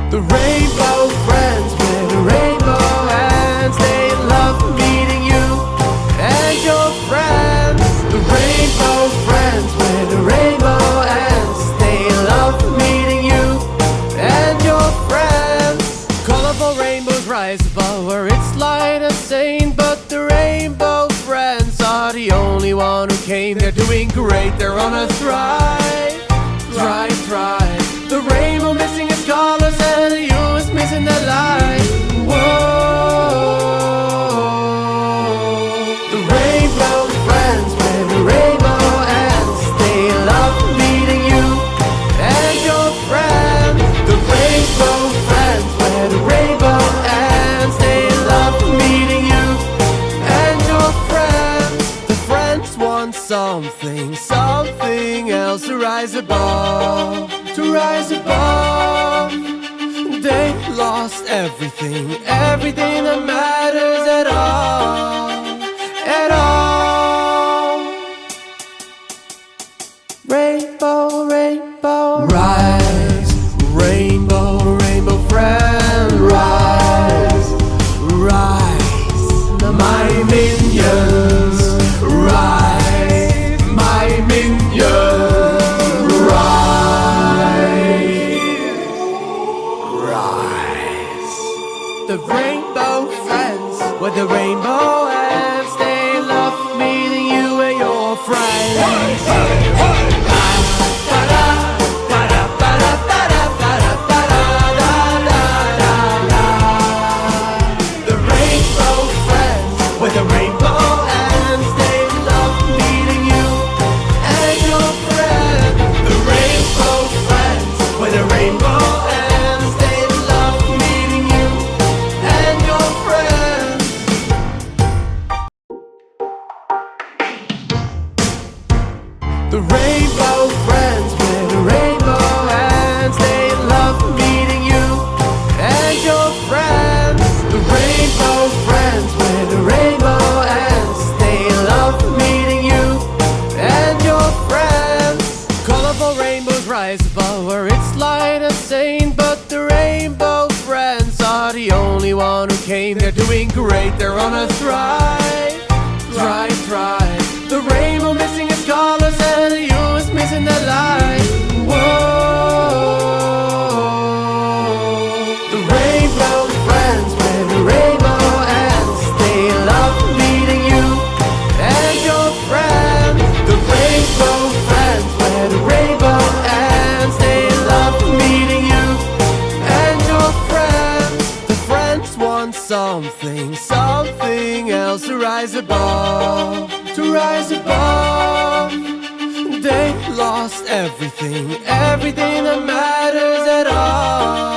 The rainbow friends with rainbow hands, they love meeting you and your friends. The rainbow friends with rainbow hands, they love meeting you and your friends. Colorful rainbows rise above where it's light and sane, but the rainbow friends are the only one who came. They're doing great, they're on a thrive, thrive. The rainbow missing its colors and the you is missing the light. Whoa. The rainbow friends with rainbow hands, they love meeting you and your friends. The rainbow friends with rainbow hands, they love meeting you and your friends. The friends want something else to rise above, to rise above. They lost everything that matters at all, at all. Rainbow, rainbow, rise. Rainbow friend, rise, rise. My minions, rise, my minions. The rainbow friends with the rainbow hands, they love meeting you and your friends. The rainbow friends with the rainbow hands, they love meeting you and your friends. The rainbow friends with the rainbow hands, they love meeting you and your friends. The rainbow friends with rainbow hands, they love meeting you and your friends. The rainbow friends with rainbow hands, they love meeting you and your friends. Colorful rainbows rise above where it's light and sane, but the rainbow friends are the only one who came. They're doing great, they're on a thrive, thrive. The rainbow missing its colors and the you is missing the light. Whoa. The rainbow friends with rainbow hands, they love meeting you and your friends. The rainbow friends with rainbow hands, they love meeting you and your friends. The friends want something else to rise above, to rise above. They lost everything that matters at all.